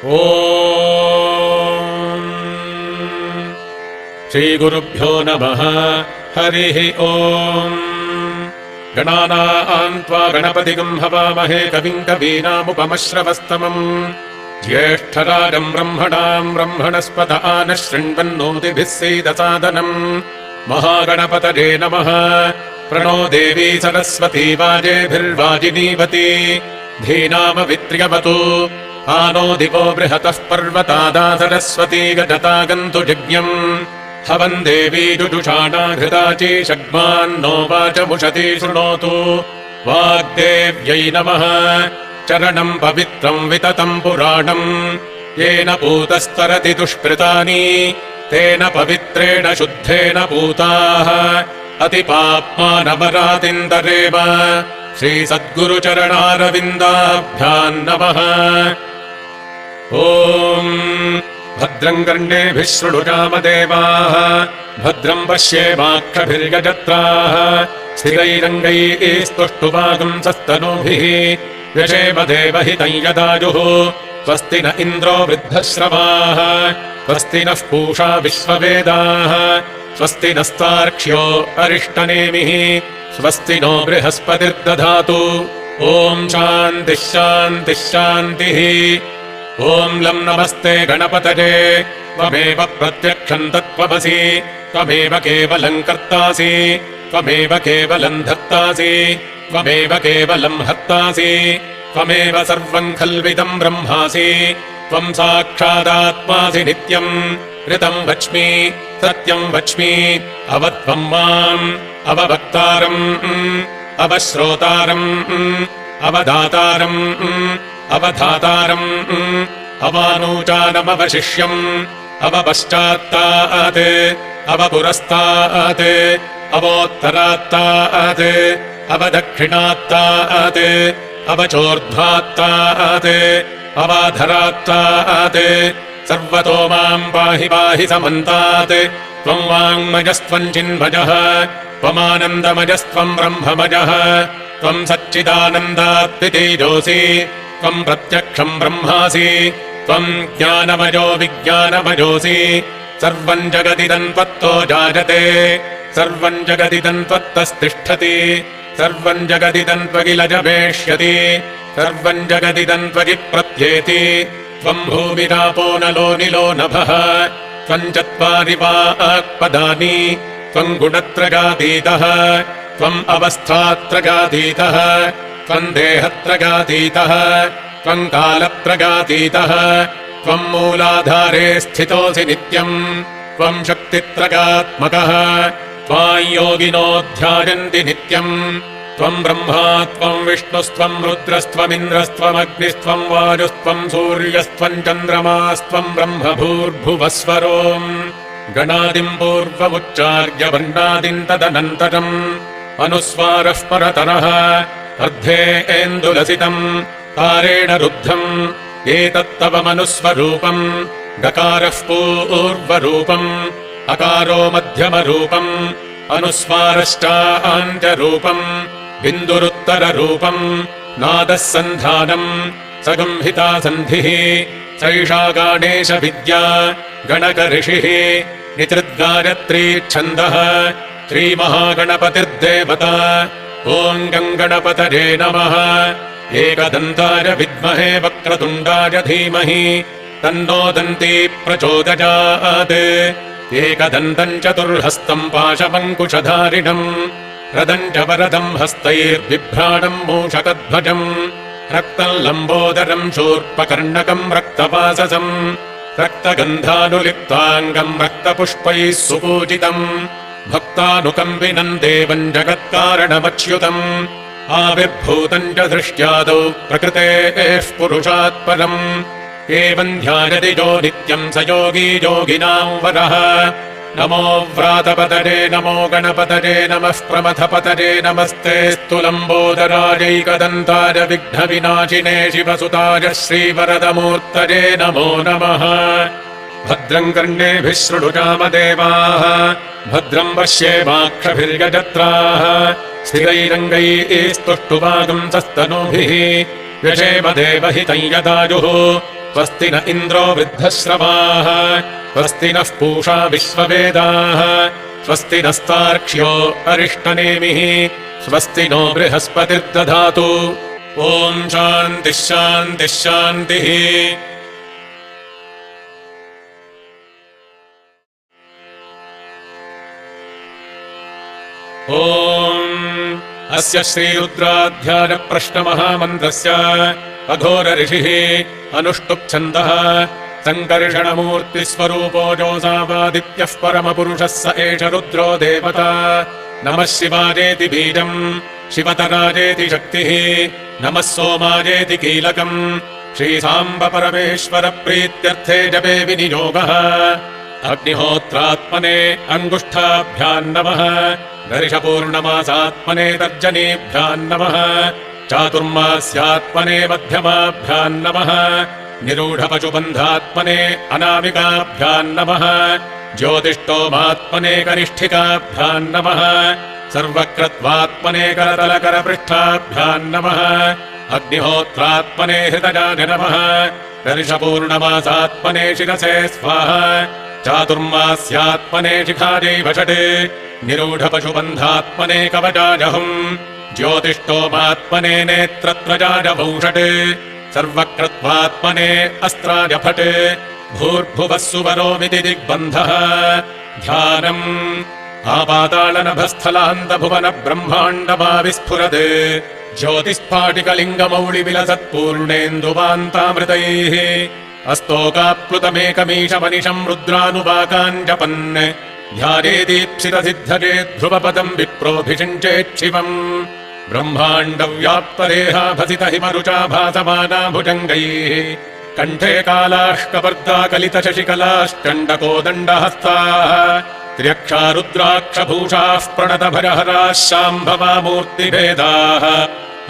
ಓಂ ಶ್ರೀಗುರುಭ್ಯೋ ನಮಃ. ಹರಿಃ ಓಂ. ಗಣಾನಾಂ ತ್ವಾ ಗಣಪತಿಗಂ ಹವಾಮಹೇ ಕವಿಂ ಕವೀನಾಮುಪಮಶ್ರವಸ್ತಮಂ. ಜ್ಯೇಷ್ಠರಾಜಂ ಬ್ರಹ್ಮಣಾಂ ಬ್ರಹ್ಮಣಸ್ಪತ ಆನಃ ಶೃಣ್ವನ್ನೋತಿಭಿಃ ಸೇದಸಾದನಂ. ಮಹಾಗಣಪತಯೇ ನಮಃ. ಪ್ರಣೋ ದೇವಿ ಸರಸ್ವತಿ ವಾಜೇಭಿರ್ವಾಜಿನೀವತಿ. ಧೀನಾಮವಿತ್ರ್ಯವತು ಆನೋ ದಿವೋ ಬೃಹತಃ ಪರ್ವತಾದಾ ಸರಸ್ವತಿ ಗಜತಾಗಂತು ಯಜ್ಞಂ. ಹವನ್ ದೇವಿ ಜುಜುಷಾಣಾಘೃತಾಚಿ ಷಡ್ಮಾನ್ನೋ ವಾಚಮುಷತಿ ಶೃಣೋತು. ವಾಗ್ದೇವ್ಯೈ ನಮಃ. ಚರಣಂ ಪವಿತ್ರಂ ವಿತತಂ ಪುರಾಣಂ. ಯೇನ ಪೂತಸ್ತರತಿ ದುಷ್ಕೃತಾನಿ ತೇನ ಪವಿತ್ರೇಣ ಶುದ್ಧೇನ ಪೂತಾಃ. ಅತಿಪಾಪ್ಮಾನಮರಾತಿಂದರೇವ. ಶ್ರೀ ಸದ್ಗುರುಚರಣಾರವಿಂದಾಭ್ಯಾಂ ನಮಃ. ಓಂ ಭದ್ರಂ ಕರ್ಣೇಭಿಃ ಶೃಣುಯಾಮ ದೇವಾಃ. ಭದ್ರಂ ಪಶ್ಯೇಮಾಕ್ಷಭಿರ್ಯಜತ್ರಾಃ. ಸ್ಥಿರೈರಂಗೈಃ ಸ್ತುಷ್ಟುವಾಗುಂಸಸ್ತನೂಭಿಃ. ವ್ಯಶೇಮ ದೇವಹಿತಂ ಯದಾಯುಃ. ಸ್ವಸ್ತಿ ನ ಇಂದ್ರೋ ವೃद्धಶ್ರವಾಃ. ಸ್ವಸ್ತಿ ನಃ पूषा ವಿಶ್ವವೇದಾಃ. ಸ್ವಸ್ತಿ ನಸ್ತಾರ್ಕ್ಷ್ಯೋ ಅರಿಷ್ಟನೇಮಿಃ. ಸ್ವಸ್ತಿ ನೋ ಬೃಹಸ್ಪತಿರ್ದಧಾತು. ಓಂ ಶಾಂತಿಃ ಶಾಂತಿಃ ಶಾಂತಿಃ. ಓಂ ಲಂ ನಮಸ್ತೆ ಗಣಪತಯೇ. ತ್ವಮೇವ ಪ್ರತ್ಯಕ್ಷಂ ತತ್ತ್ವಮಸಿ. ತ್ವಮೇವ ಕೇವಲಂ ಕರ್ತಾಸಿ. ತ್ವಮೇವ ಕೇವಲಂ ಧರ್ತಾಸಿ. ತ್ವಮೇವ ಕೇವಲಂ ಹರ್ತಾಸಿ. ತ್ವಮೇವ ಸರ್ವಂ ಖಲ್ವಿದಂ ಬ್ರಹ್ಮಾಸಿ. ತ್ವಂ ಸಾಕ್ಷಾದಾತ್ಮಾಸಿ ನಿತ್ಯಂ. ಋತಂ ವಚ್ಮಿ ಸತ್ಯಂ ವಚ್ಮಿ. ಅವತ್ವಂ ಮಾಂ ಅವವಕ್ತಾರಂ ಅವಶ್ರೋತಾರಂ ಅವದಾತಾರಂ ಅವಧಾತಾರಂ ಅವಾನೂಚಾನಮವಶಿಷ್ಯಂ. ಅವಪಶ್ಚಾತ್ತಾತ್ ಅವಪುರಸ್ತಾತ್ ಅವೋತ್ತರಾತ್ತಾತ್ ಅವದಕ್ಷಿಣಾತ್ತಾತ್ ಅವಚೋರ್ಧ್ವಾತ್ತಾತ್ ಅವಾಧರಾತ್ತಾತ್. ಸರ್ವತೋ ಮಾಂ ಪಾಹಿ ಪಾಹಿ ಸಮಂತಾತ್. ತ್ವಂ ವಾङ्ಮಯಸ್ತ್ವಂ ಚಿನ್ಮಯಃ. ತ್ವಮಾನಂದಮಯಸ್ತ್ವಂ ಬ್ರಹ್ಮಮಯಃ. ತ್ವಂ ಸಚ್ಚಿದಾನಂದಾತ್ವಿತೇಜೋಸಿ. ತ್ವಂ ಪ್ರತ್ಯಕ್ಷಂ ಬ್ರಹ್ಮಾಸಿ. ತ್ವಂ ಜ್ಞಾನಮಯೋ ವಿಜ್ಞಾನಮಯೋಸಿ. ಸರ್ವಂ ಜಗದಿದಂ ತ್ವತ್ತೋ ಜಾಯತೆ. ಸರ್ವಂ ಜಗದಿದಂ ತ್ವತ್ತಸ್ತಿಷ್ಠತಿ. ಸರ್ವಂ ಜಗದಿದಂ ತ್ವಗಿಲಜವೇಷ್ಯತಿ. ಸರ್ವಂ ಜಗದಿದಂ ತ್ವಗಿ ಪ್ರತ್ಯೇತಿ. ತ್ವಂ ಭೂಮಿರಾಪೋ ನಲೋ ನಿಲೋ ನಭಃ. ತ್ವಂ ಚತ್ವಾರಿ ವಾಕ್ಪದಾನಿ. ತ್ವಂ ಗುಣತ್ರಯಾತೀತಃ. ತ್ವಂ ಅವಸ್ಥಾತ್ರಯಾತೀತಃ. ತ್ವಂ ದೇಹತ್ರಯಾತೀತಃ. ತ್ವಂ ಕಾಲತ್ರಯಾತೀತಃ. ತ್ವಂ ಮೂಲಾಧಾರೆ ಸ್ಥಿತೋಸಿ ನಿತ್ಯಂ. ತ್ವಂ ಶಕ್ತಿತ್ರಯಾತ್ಮಕಃ. ತ್ವಾಂ ಯೋಗಿನೋ ಧ್ಯಾಯಂತಿ ನಿತ್ಯಂ. ತ್ವಂ ಬ್ರಹ್ಮಾ ತ್ವಂ ವಿಷ್ಣುಸ್ತ್ವಂ ರುದ್ರಸ್ತ್ವಮಿಂದ್ರಸ್ತ್ವಮಗ್ನಿಸ್ತ್ವಂ ವಾಯುಸ್ತ್ವಂ ಸೂರ್ಯಸ್ತ್ವಂ ಚಂದ್ರಮಾಸ್ತ್ವಂ ಬ್ರಹ್ಮ ಭೂರ್ಭುವಸ್ವರೋಂ. ಗಣಾದಿಂ ಪೂರ್ವಮುಚ್ಚಾರ್ಯ ವರ್ಣಾದಿಂ ತದನಂತರಂ. ಅನುಸ್ವಾರಃ ಪರತರಃ ಅರ್ಧೇಂದುಲಸಿತಂ. ತಾರೇಣ ರುದ್ಧಂ ಏತತ್ತವ ಮನುಸ್ವರೂಪಂ. ಗಕಾರಃ ಪೂರ್ವರೂಪಂ. ಅಕಾರೋ ಮಧ್ಯಮರೂಪಂ. ಅನುಸ್ವಾರಶ್ಚಾಂತ್ಯರೂಪಂ. ಬಿಂದುರುತ್ತರರೂಪಂ. ನಾದಃ ಸಂಧಾನಂ. ಸಗಂಹಿತಾ ಸಂಧಿಃ. ಸೈಷಾ ಗಾಣೇಶ ವಿದ್ಯಾ ಗಣಕ ಋಷಿಃ. ನಿತೃದ್ಗಾಯತ್ರೀ ಛಂದಃ. ಶ್ರೀಮಹಾಗಣಪತಿರ್ದೇವತಾ. ಓಂ ಗಣಪತಯೇ ನಮಃ. ಏಕದಂತಾಯ ವಿದ್ಮಹೇ ವಕ್ರತುಂಡಾಯ ಧೀಮಹಿ ತನ್ನೋ ದಂತಿ ಪ್ರಚೋದಯಾತ್. ಏಕದಂತಂ ಚತುರ್ಹಸ್ತಂ ಪಾಶಮಂಕುಶಧಾರಿಣಂ. ರದಂ ಚ ವರದಂ ಹಸ್ತೈರ್ಬಿಭ್ರಾಣಂ ಮೂಷಕಧ್ವಜಂ. ರಕ್ತಂ ಲಂಬೋದರಂ ಶೂರ್ಪಕರ್ಣಕಂ ರಕ್ತಪಾಸಸಂ. ರಕ್ತಗಂಧಾನುಲಿಪ್ತಾಂಗಂ ರಕ್ತಪುಷ್ಪೈಃ ಸುಪೂಜಿತಂ. ಭಕ್ತಾನುಕಂಬಿನಂ ದೇವಂ ಜಗತ್ಕಾರಣಮಚ್ಯುತಂ. ಆವಿರ್ಭೂತಂ ಚ ದೃಷ್ಟ್ಯಾದೌ ಪ್ರಕೃತೇಃ ಪುರುಷಾತ್ ಪರಂ. ಏವಂ ಧ್ಯಾಯತಿ ಯೋ ನಿತ್ಯಂ ಸ ಯೋಗೀ ಯೋಗಿನಾಂ ವರಃ. ನಮೋ ವ್ರಾತಪತಯೇ ನಮೋ ಗಣಪತಯೇ ನಮಃ ಪ್ರಮಥಪತಯೇ ನಮಸ್ತೆ ಸ್ತುಲಂಬೋದರಾಯೈಕದಂತಾಯ ವಿಘ್ನವಿನಾಶಿನೇ ಶಿವಸುತಾಯ ಶ್ರೀವರದಮೂರ್ತಯೇ ನಮೋ ನಮಃ. ಭದ್ರಂ ಕರ್ಣೇಭಿಃ ಶೃಣುಯಾಮ ದೇವಾಃ. ಭದ್ರಂ ಪಶ್ಯೇಮಾಕ್ಷಭಿರ್ಯಜತ್ರಾಃ. ಸ್ಥಿರೈರಂಗೈಃ ಸ್ತುಷ್ಟುವಾಗುಂಸಸ್ತನೂಭಿಃ. ವ್ಯಶೇಮ ದೇವಹಿತಂ ಯದಾಯುಃ. स्वस्ति न इन्द्रो वृद्धश्रवाः स्वस्ति नः पूषा विश्ववेदाः स्वस्ति नस्तार्क्ष्यो अरिष्टनेमिः स्वस्ति नो बृहस्पतिर्दधातु ॐ शान्तिः शान्तिः शान्तिः। ॐ अस्य श्रीरुद्राध्यायप्रश्नमहामन्त्रस्य अघोर ऋषिः अनुष्टुप्छन्दः सङ्कर्षणमूर्तिस्वरूपो जोऽसावादित्यः परमपुरुषः स एष रुद्रो देवता। नमः शिवाजेति बीजम् शिवतराजेति शक्तिः नमः सोमाजेति कीलकम् श्रीसाम्ब परमेश्वर प्रीत्यर्थे जपे विनियोगः। अग्निहोत्रात्मने अङ्गुष्ठाभ्याम् नमः दर्शपूर्णमासात्मने तर्जनीभ्याम् नमः चातुर्मास्यात्मने मध्यमाभ्याम् नमः निरूढपशुबन्धात्मने अनामिकाभ्याम् नमः ज्योतिष्टोमात्मने कनिष्ठिकाभ्याम् नमः सर्वकृत्वात्मने करतलकरपृष्ठाभ्याम् नमः अग्निहोत्रात्मने हृदयाय नमः दर्शपूर्णमासात्मने शिरसे स्वाहा चातुर्मास्यात्मने शिखायै वषट् निरूढपशुबन्धात्मने कवचाजहुम् ज्योतिष्टोमात्मने नेत्रत्रजाय वंषट् सर्वकृत्वात्मने अस्त्राय फट् भूर्भुवः सुवरोमिति दिग्बन्धः। ध्यानम् आपातालनभस्थलान्तभुवन ब्रह्माण्डमाविस्फुरत् ज्योतिस्फाटिकलिङ्गमौलिविलसत्पूर्णेन्दुवान्तामृतैः अस्तोकाप्लुतमेकमीशमनिशम् रुद्रानुवाकान् जपन् ध्यानेदीप्सितसिद्धये ध्रुवपदम् विप्रोऽभिषिञ्चेच्छिवम् ब्रह्माण्डव्याप्तदेहा भसितहिमरुचा भासमाना भुजङ्गैः कण्ठे कालाश्कपर्दाकलितशशिकलाश्चण्डकोदण्डहस्ताः त्र्यक्षा रुद्राक्षभूषाः प्रणतभरहराः शाम्भवा मूर्तिभेदाः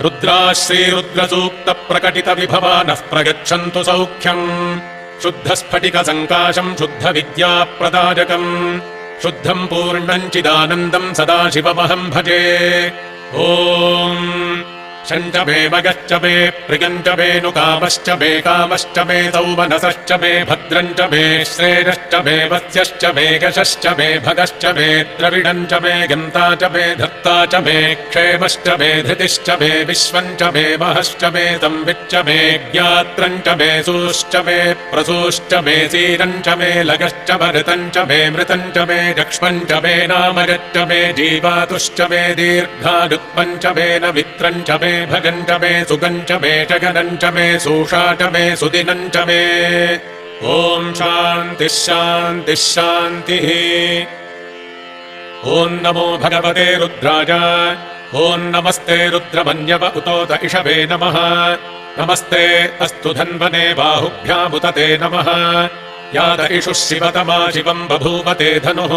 रुद्राः श्रीरुद्रसूक्तप्रकटितविभवा नः प्रयच्छन्तु सौख्यम् शुद्धस्फटिकसङ्काशम् शुद्धविद्याप्रदायकम् शुद्धम् पूर्णम् चिदानन्दम् सदाशिवमहम् भजे। ॐ शञ्च मे मगश्च मे प्रियञ्च मे नुकामश्च मे कामश्च मे सौमनसश्च मे भद्रञ्च मे श्रेयश्च मे वस्यश्च मे यशश्च मे भगश्च मे द्रविडञ्च मे गन्ता च मे धर्ता च मे क्षेमश्च मे धृतिश्च मे विश्वञ्च मे महश्च मे संविच्च मे ज्ञात्रञ्च मे सूश्च मे प्रसूश्च मे सीरञ्च मे लगश्च भरतञ्च मे मृतञ्च मे यक्ष्मञ्च मे नामयच्च मे जीवातुश्च मे दीर्घायुत्पञ्च मे न मित्रञ्च मे भगञ्च मे सुगञ्च मे जगनञ्च मे सूषा च मे सुदिनञ्च मे। ॐ शान्तिः शान्तिः शान्तिः। ॐ नमो भगवते रुद्राय ॐ नमस्ते रुद्रमन्यव उतोत इषवे नमः नमस्ते अस्तु धन्वने बाहुभ्यामुत ते नमः याद इषुः शिवतमा शिवम् बभूवते धनुः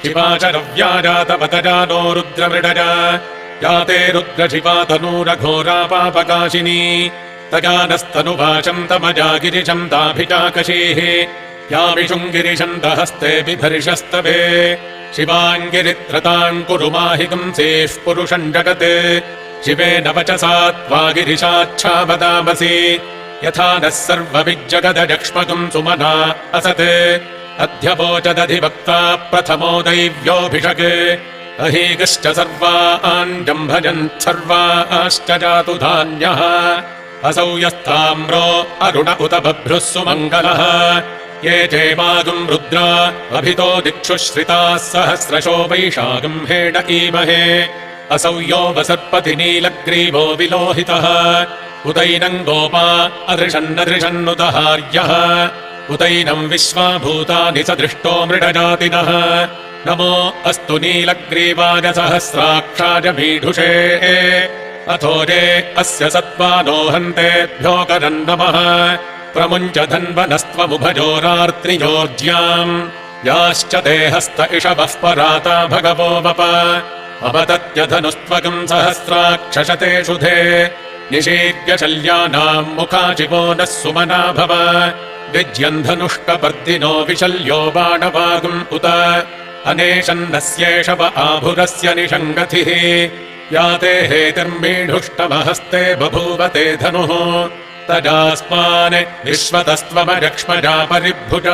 शिवा च रव्याजातवतजानो रुद्रमृडजा याते रुद्रशिवा तनूरघोरा पापकाशिनी तजानस्तनुभाषम् तमजा गिरिशम् ताभिचाकशीः यामिषुम् गिरिशम् दहस्ते बिभर्षस्तवे शिवाङ्गिरित्रताम् कुरु माहिगंसेः पुरुषम् जगत् शिवेन वचसा त्वा गिरिशाच्छा वदामसि यथा नः सर्वविज्जगदजक्ष्मकम् सुमना असत् अध्यवोचदधिवक्ता प्रथमो दैव्योऽभिषक् अहीगश्च सर्वान् जम्भजन् सर्वाश्च जातु धान्यः असौ यस्ताम्रो अरुण उत बभ्रुः सुमङ्गलः ये चैवागुम् रुद्रा अभितो दिक्षु श्रिताः सहस्रशो वैशागम् हेड ईमहे असौ यो वसर्पति नीलग्रीवो विलोहितः उदैनम् गोपा अदृशन्नदृशन्नुदहार्यः उदैनम् विश्वाभूतानि सदृष्टो मृडजातिनः नमो अस्तु नीलग्रीवाय सहस्राक्षाय मीढुषे अथो ये अस्य सत्त्वानो हन्तेभ्यो करम् नमः प्रमुञ्च धन्वनस्त्वमुभजोरार्त्रियोज्याम् याश्च ते हस्त इषवः पराता भगवो वप अपतत्यधनुस्त्वकम् सहस्राक्षशते शुधे निषीद्य शल्यानाम् मुखाचिवो नः सुमना भव विज्यम् धनुष्कपर्दिनो विशल्यो बाणवागुम् उत अनेशन्नस्येषव आभुरस्य निषङ्गतिः याते हेतिर्मीढुष्टमहस्ते बभूवते धनुः तजास्मान् विश्वतस्त्वमयक्ष्मजा परिभुज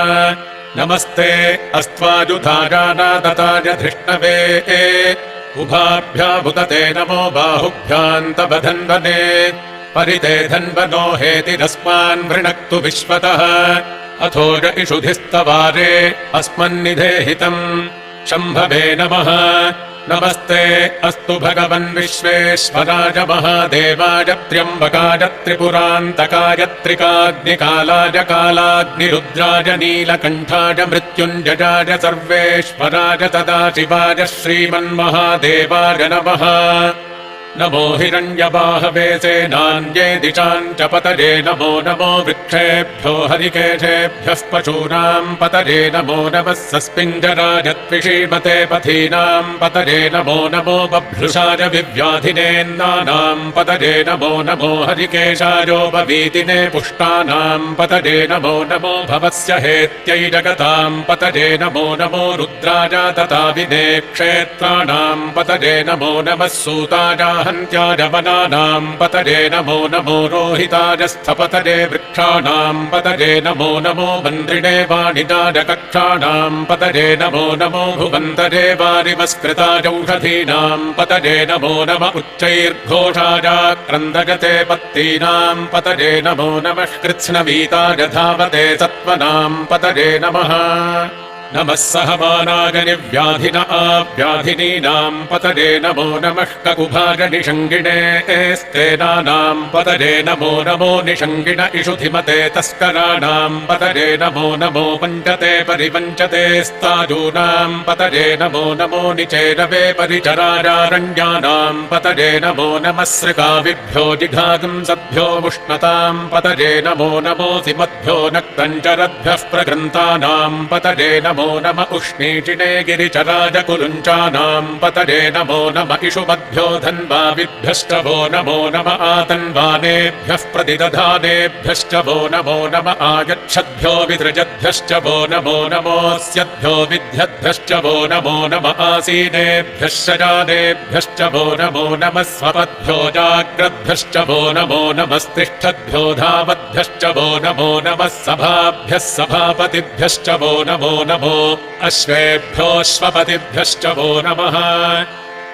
नमस्ते अस्त्वाजुधाजानादताज धृष्णवे उभाभ्याभुतते नमो बाहुभ्याम् तव धन्वने परिते धन्वनो हेतिरस्मान् वृणक्तु विश्वतः अथोज इषुधिस्तवारे अस्मन्निधेहितम् शम्भवे नमः नमस्ते अस्तु भगवन् विश्वेश्वराय महादेवाय त्र्यम्बकाय त्रिपुरान्तकाय त्रिकाग्निकालाय कालाग्निरुद्राय नीलकण्ठाय मृत्युञ्जयाय सर्वेश्वराय सदाशिवाय श्रीमन्महादेवाय नमः नमो हिरण्यबाहवे सेनान्ये दिशाम् च पतये नमो नमो वृक्षेभ्यो हरिकेशेभ्यः पशूनाम् पतये नमो नमः सस्मिञ्जराय त्विषीमते पथीनाम् पतये नमो नमो बभ्रुषाय विव्याधिनेन्नानाम् पतये नमो नमो हरिकेशायोपवीतिने पुष्टानाम् पतये नमो नमो भवस्य हेत्यै जगताम् पतये नमो नमो रुद्राय तथाविने क्षेत्राणाम् पतये नमो नमः सूताय हन्त्याय वनानाम् पतये नमो नमो रोहिताय स्थपतये वृक्षाणाम् पतये नमो नमो मन्त्रिणे वाणिजाय कक्षाणाम् पतये नमो नमो भुवन्तरे वारिमस्कृताय औषधीनाम् पतये नमो नम उच्चैर्घोषाय क्रन्दगते पत्तीनाम् पतये नमो नमः कृत्स्नवीताय धावते सत्त्वनाम् पतये नमः नमः सहमानाय निव्याधिन आव्याधिनीनाम् पतये नमो नमः ककुभाय निषङ्गिणे स्तेनानाम् पतये नमो नमो निषङ्गिण इषुधिमते तस्कराणाम् पतये नमो नमो पञ्चते परिपञ्चते स्ताजूनाम् पतये नमो नमो निचेरवे परिचराजारण्यानाम् पतये नमो नमः सृकाविभ्यो जिघागुंसभ्यो उष्णताम् पतये नमो नमोऽसि मद्भ्यो नक्तञ्चरद्भ्यः प्रगृन्तानाम् पतये नमो नम उष्णीचिने गिरिचराज कुलुञ्चानाम् पतये नमो नम इषुमद्भ्यो धन्वाविभ्यश्च वो नमो नम आतन्वानेभ्यः प्रतिदधानेभ्यश्च वो नमो नम आयच्छद्भ्यो विसृजद्भ्यश्च वो नमो नमोऽस्यद्भ्यो विद्यद्भ्यश्च वो नमो नम आसीनेभ्यः शजानेभ्यश्च वो नमो नमः स्वपद्भ्यो जाग्रद्भ्यश्च वो नमो नमस्तिष्ठद्भ्यो धावद्भ्यश्च वो नमो नमः सभाभ्यः सभापतिभ्यश्च वो नमो नमो अश्वेभ्योऽश्वपतिभ्यश्च वो नमः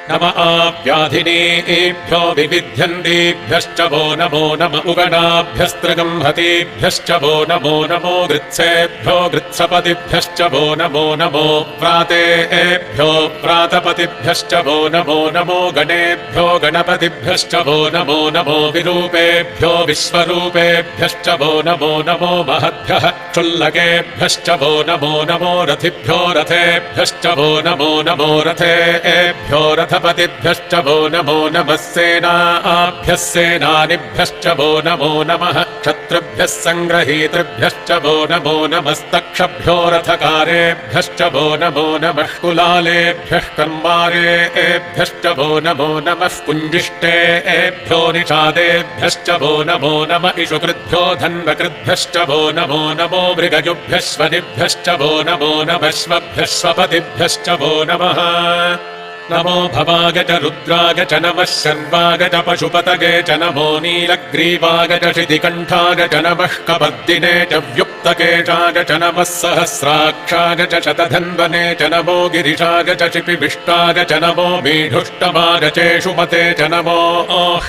नम आव्याधिनीभ्यो विविध्यन्तीभ्यश्च वो नमो नम उगणाभ्यस्त्रगम्हतीभ्यश्च वो नमो नमो गृत्सेभ्यो गृत्सपतिभ्यश्च वो नमो नमो प्रातेभ्यो प्रातपतिभ्यश्च वो नमो नमो गणेभ्यो गणपतिभ्यश्च वो नमो नमो विरूपेभ्यो विश्वरूपेभ्यश्च वो नमो नमो महद्भ्यः क्षुल्लकेभ्यश्च वो नमो नमो रथिभ्यो रथेभ्यश्च वो नमो नमो रथेभ्यो रथपतिभ्यश्च वो नमो नमः सेनाभ्यः सेनानिभ्यश्च वो नमो नमः क्षत्रुभ्यः सङ्ग्रहीतृभ्यश्च वो नमो नमस्तक्षभ्यो रथकारेभ्यश्च वो नमो नमः कुलालेभ्यः कर्मारेभ्यश्च वो नमो नमः कुञ्जिष्टेभ्यो निषादेभ्यश्च वो नमो नम इषुकृद्भ्यो धन्वकृद्भ्यश्च वो नमो नमो मृगजुभ्यश्वनिभ्यश्च वो नमो नमः श्वभ्यः स्वपतिभ्यश्च वो नमः नमो भवाय च रुद्राय च नमः शर्वाय च पशुपतये च नमो नीलग्रीवाय च शितिकण्ठाय च नमः कपद्दिने च व्युक्तकेशाय च नमः सहस्राक्षाय च शतधन्वने च नमो गिरिशाय च शिपिविष्टाय च नमो मीढुष्टमाय चेषुमते च नमो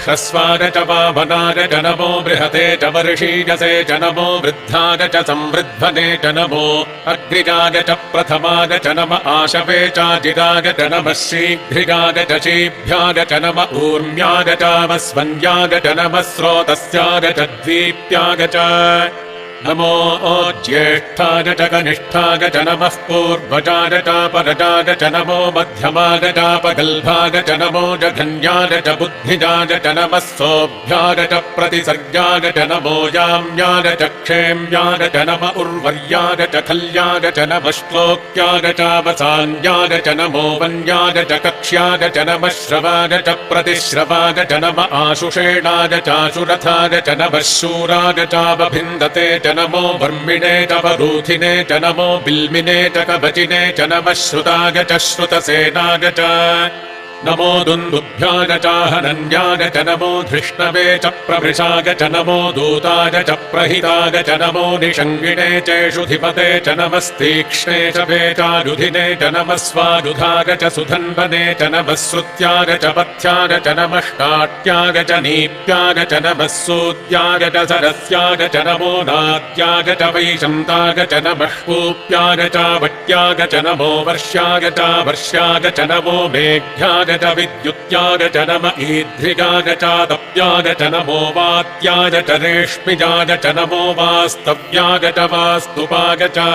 ह्रस्वाय च वामनाय च नमो बृहते च वर्षीयसे च नमो वृद्धाय च संवृद्धने च नमो अग्रिजाय च प्रथमाय च नम आशवे चाजिराय च नमः शीघ्रियाय च शीभ्याय च नम ऊर्म्याय च वस्वन्याय च नमः स्रोतस्याय च द्वीप्याय च नमो ज्येष्ठाय च कनिष्ठाय च नमः पूर्वजाय च परजाय च नमो मध्यमाय चापगल्भाय च नमो जघन्याय च बुद्धिजाय च नमः सोऽभ्याय च प्रतिसर्गाय च नमो याम्याय च क्षेम्याय च नम उर्वर्याय च खल्याय च नमः श्लोक्याय चावसान्याय च नमो वन्याय च कक्ष्याय च नमः श्रवाय च प्रतिश्रवाय च नम आशुषेणाय चाशुरथाय च नमः शूराय चावभिन्दते च नमो वर्मिणे च वरूथिने च नमो बिल्मिने च कवचिने च नमः श्रुताय च श्रुतसेनाय च नमो दुन्दुभ्याय चाहनन्याय च नमो धृष्णवे च प्रभृशाय च नमो दूताय च प्रहिताय च नमो निषङ्गिणे चेषुधिपते च नमस्तीक्ष्णे च वेचारुधिने च नमः स्वायुधाय च सुधन्वने च नमः श्रुत्याय च पथ्याय च नमः काट्याय च नीप्याय च नमः सूद्याय च सरस्याय च नमो नाद्याय च वैशन्ताय च नमः कूप्याय च वट्याय च नमो वर्ष्याय च वर्ष्याय च नमो मेघ्याय च विद्युत्याय च नम ईद्रियाय च तप्याय च नमो वात्याय च रेष्मिजाय च नमो वास्तव्याय च वास्तुपाय च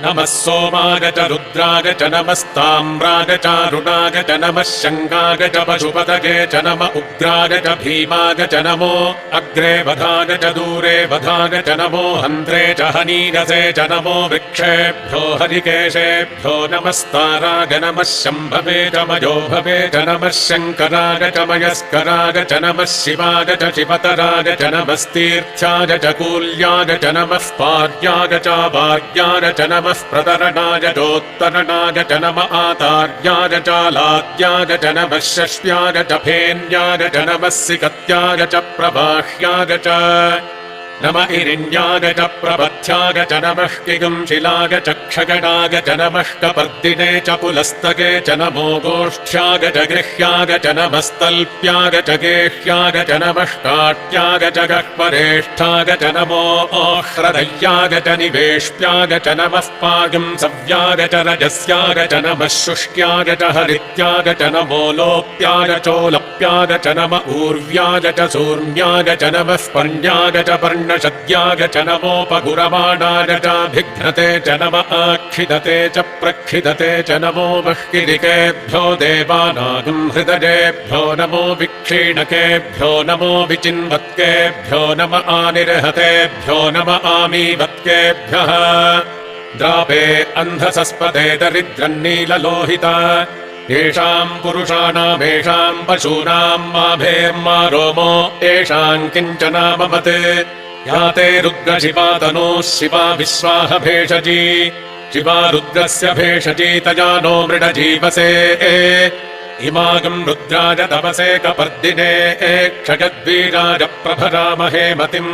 नमः सोमाय च रुद्राय च नमस्ताम्राय च रुणाय च नमः शङ्गाय च पशुपतये च नम उग्राय च भीमाय च नमो अग्रे वधाय च दूरे वधाय च नमो हन्त्रे च हनीरसे च नमो वृक्षेभ्यो हरिकेशेभ्यो नमस्ताराय नमः शम्भवे च मयोभवे च नमः शङ्कराय च मयस्कराय च नमः शिवाय च शिवतराय च नमस्तीर्थ्याय च कूल्याय च नमः पार्याय च वार्याय च नमः प्रतरणाय चोत्तरणाय च नम आतार्याय च लाद्याय च नमः षष्ट्याय च फेन्याय च नमः सिकत्याय च प्रभाष्याय च नम इरिण्याय च प्रपथ्याय च नमः किगुंशिलाय च क्षगणाय च नमः कपर्दिने च पुलस्तके च नमो गोष्ठ्याय च गृह्याय च नमस्तल्प्याय च गेह्याय च नमः काट्याय च गह्वरेष्ठाय च नमो ओह्रदय्याय च निवेश्याय च नमः पागुंसव्याय च रजस्याय च नमः शुष्क्याय च हरित्याय च नमो लोप्याय चोलप्याय च नम ऊर्व्याय च सूर्ण्याय च नमः पर्ण्याय च पर्णशद्याय च नमोपगुरमाणाय च भिघ्नते च नम आक्षिदते च प्रक्षिदते च नमो बह्किरिकेभ्यो देवानागं हृदयेभ्यो नमो विक्षीणकेभ्यो नमो विचिन्वत्केभ्यो नम आनिर्हतेभ्यो नम आमीवत्केभ्यः द्रापे अन्धसस्पदे दरिद्रन्नीललोहिता येषाम् पुरुषाणामेषाम् पशूनाम् माभेर्मा रोमो येषाम् किञ्चनाममत् या ते रुद्रशिवा तनूः शिवा विश्वाह भेषजी शिवा रुद्रस्य भेषजी तया नो मृडजीवसे इमागम् रुद्राय तपसे कपर्दिने क्षयद्वीराय प्रभरामहे मतिम्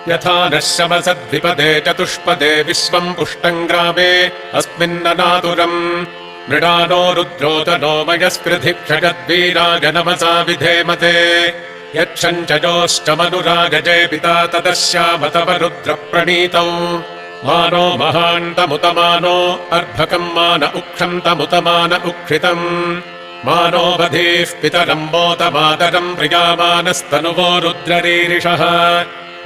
यथा नः शमसद्विपदे चतुष्पदे विश्वम् पुष्टम् ग्रामे अस्मिन्ननातुरम् मृडानो रुद्रोतनो मयस्कृधि क्षयद्वीराय नमसा विधेमते यच्छञ्चयोश्चमनुरागजे पिता तदस्यामतव रुद्रप्रणीतौ मानो महान्तमुतमानो अर्भकम् मान उक्षन्तमुतमान उक्षितम् मानो वधीः पितरम् मोतमातरम् प्रियामानस्तनुवो रुद्ररीरिषः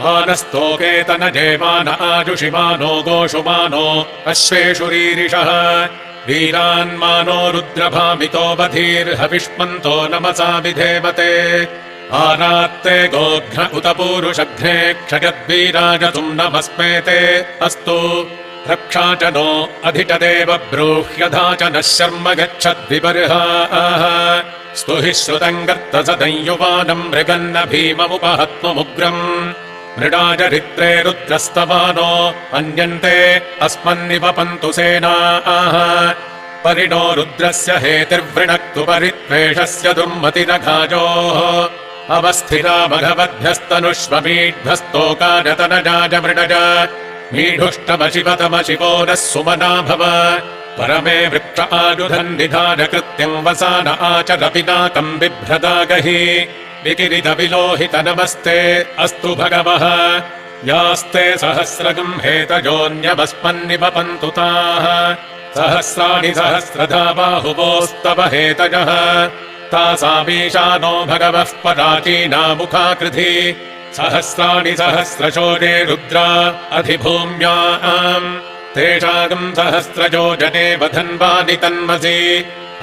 मानस्तोकेतनजे मान आजुषिमानो गोषुमानो अश्वेषुरीरिषः वीरान्मानो रुद्रभामितो बधीर्हविष्मन्तो नमसा विधेमते आरात्ते गोघ्न उत पूरुषघ्ने क्षयद्वीराय तुम् नमस्मेते अस्तु रक्षा च नो अधिटदेव ब्रूह्यधा च नः शर्म गच्छद्विबर्हाः स्तुहि श्रुतम् गर्तसदंयुवानम् मृगन्न भीममुपहत्वमुग्रम् मृडाजरित्रे रुद्रस्तवानो अन्यन्ते अस्मन्निवपन्तु सेनाः परिणो रुद्रस्य हेतिर्वृणक्तु परित्वेषस्य दुर्मतिरघाजोः अवस्थिता भगवद्भ्यस्तनुष्वमीढ्भस्तोकाजतनजाज मृडज मीढुष्टमशिवतमशिवो नः सुमना भव परमे वृक्ष आयुधन् निधाय कृत्यम् वसान आचरपिनाकम् बिभ्रदागहि विकिरितविलोहित नमस्ते अस्तु भगवः यास्ते सहस्रगम् हेतजोऽन्यवस्मन्निवपन्तु ताः सहस्राणि सहस्रधा बाहुवोस्तव हेतजः तासामीशानो भगवः पराचीनामुखाकृधि सहस्राणि सहस्रशोरे रुद्रा अधिभूम्याम् तेषागम् सहस्रजो जने वधन्वानि तन्मसि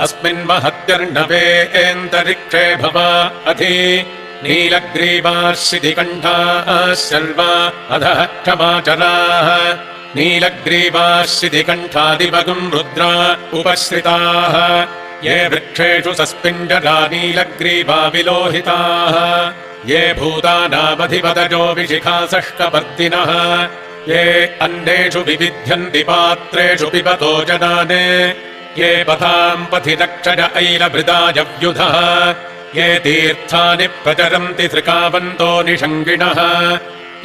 अस्मिन् महत्यर्णवेऽन्तरिक्षे भव अधि नीलग्रीवाः शितिकण्ठाः शर्वा अधः क्षमाचराः नीलग्रीवाः शितिकण्ठादिवगुम् रुद्रा उपश्रिताः ये वृक्षेषु सस्पिञ्जरा नीलग्रीवा विलोहिताः ये भूतानामधिपतजो विशिखासष्टपर्दिनः ये अन्नेषु विविध्यन्ति पात्रेषु पिबतो जनाने ये पथाम् पथि दक्षज ऐलभृदायव्युधः ये तीर्थानि प्रचरन्ति त्रिकावन्तो निषङ्गिणः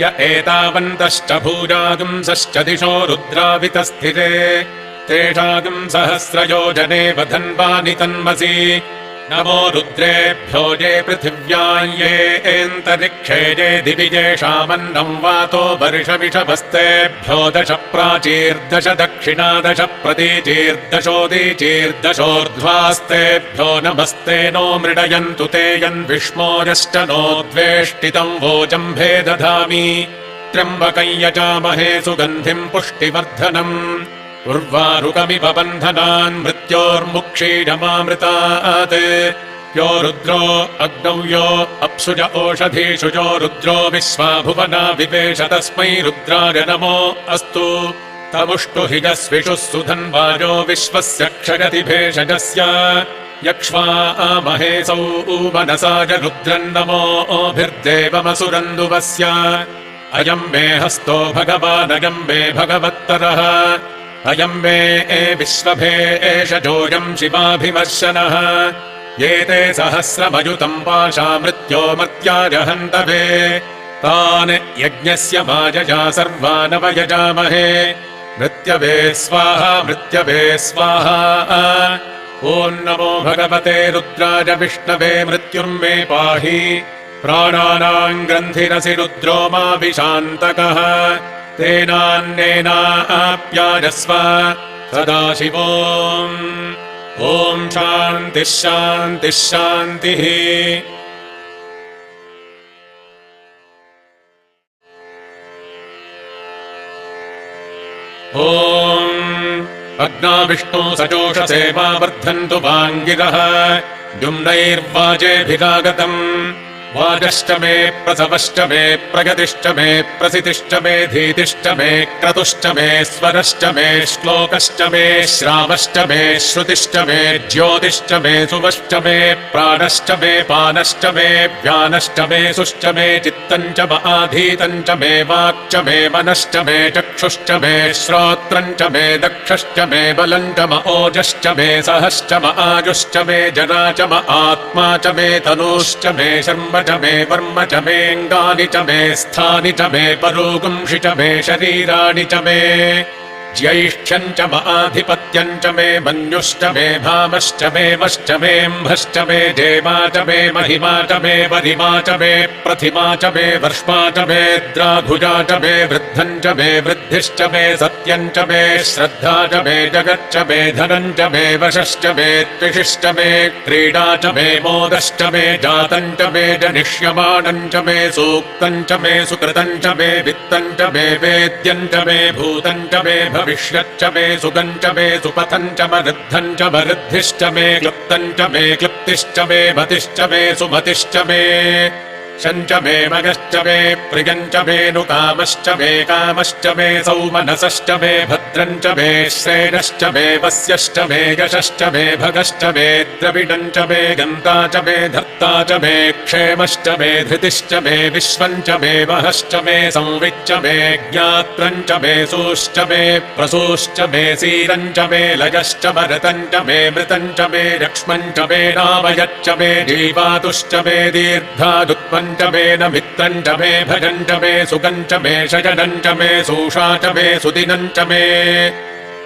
य एतावन्तश्च भूजागुंसश्च दिशो रुद्रावितस्थिरे तेषागम् सहस्रयोजने वधन्वानि तन्मसि नमो रुद्रेभ्यो ये पृथिव्याम् ये एन्तरिक्षे ये दिवि येषामन्नम् वातो वर्षविषभस्तेभ्यो 10 प्राचीर्दश दक्षिणा 10 प्रतीचीर्दशोदीचीर्दशोर्ध्वास्तेभ्यो नमस्ते नो मृडयन्तु ते यन्विष्मोजश्च नो द्वेष्टितम् वोजम्भे दधामि त्र्यम्बकम् यजामहे सुगन्धिम् पुष्टिवर्धनम् उर्वारुकमिव बन्धनान् मृत्योर्मुक्षीयमामृतात् यो रुद्रो अग्नौ यो अप्सुज ओषधीषु यो रुद्रो विश्वा भुवना विवेश तस्मै रुद्राय नमो अस्तु तमुष्टु हि यस्विषुः सुधन्वायो विश्वस्य क्षयति भेषजस्य यक्ष्वा महेशौ मनसाय रुद्रन्नमोभिर्देवमसुरन्दुवस्य अयम् मे हस्तो भगवानयम् मे भगवत्तरः अयम् मे विश्वभे एषजोऽयम् शिवाभिमर्शनः एते सहस्रमयुतम् पाशा मृत्यो मर्त्याय हन्तवे तान् यज्ञस्य मायया सर्वानवयजामहे मृत्यवे स्वाहा मृत्यवे स्वाहा ॐ नमो भगवते रुद्राय विष्णवे मृत्युर्मे पाहि प्राणानाम् ग्रन्थिरसि रुद्रो माभिशान्तकः तेनान्नेनाप्यायस्व सदाशिवो ॐ शान्तिः शान्तिः शान्तिः ॐ अग्नाविष्णु सजोषसे मा वर्धन्तु वाङ्गिरः द्युम्नैर्वाजेभिरागतम् वाजश्च मे प्रसवश्च मे प्रगतिश्च मे प्रसितिश्च मे धीतिश्च मे क्रतुश्च मे स्वरश्च मे श्लोकश्च मे श्रावश्च मे श्रुतिश्च मे ज्योतिश्च मे सुवश्च मे प्राणश्च मे पानश्च मे व्यानश्च मे सुश्च मे चित्तम् च आधीतम् च मे वाक्च मे मनश्च मे चक्षुश्च मे श्रोत्रम् च मे दक्षश्च मे बलम् च ओजश्च मे सहश्च आयुश्च मे जरा च आत्मा च मे तनूश्च मे शर्म च मे वर्म च मेऽङ्गानि च मे स्थानि च मे परोगुंषि च मे शरीराणि च मे ज्यैष्ठ्यम् च आधिपत्यम् च मे मन्युश्च मे भामश्च मे मश्च मेऽम्भश्च मे जेमा च मे महिमा च मे वरिमा च मे प्रतिमा च मे वर्ष्मा च मे द्राघुजा च मे वृद्धम् च मे वृद्धिश्च मे सत्यम् च मे श्रद्धा च मे जगच्च मे धनम् च मे वशश्च मे त्विषिश्च मे क्रीडा च मे मोदश्च मे जातम् च मे जनिष्यमाणम् च मे सूक्तम् च मे सुकृतम् च मे वित्तम् च मे वेद्यम् च मे भूतम् च मे भविष्यच्च मे सुगम् च मे सुपथम् च मरुद्धम् च मरुद्धिश्च मे क्लुप्तम् च मे क्लुप्तिश्च मे मतिश्च मे सुमतिश्च मे शम् च मे मगश्च मे प्रियम् च मे नुकामश्च मे कामश्च मे सौमनसश्च मे भद्रम् च मे श्रेयश्च मे वस्यश्च मे यशश्च मे भगश्च मे द्रविडम् च मे गन्ता च मे धर्ता च मे क्षेमश्च मे धृतिश्च मे विश्वम् च मे वहश्च मे संविच्च मे ज्ञात्रम् च मे सूश्च मे प्रसूश्च मे सीरम् च मे लयश्च मरतम् च मे मृतम् च मे लक्ष्मम् च मे नामयच्च मे जीवातुश्च मे दीर्घादुत्वम् च मे न मित्रम् च मे भजम् च मे सुगम् च मे शयनम् च मे सूषा च मे सुदिनम् च मे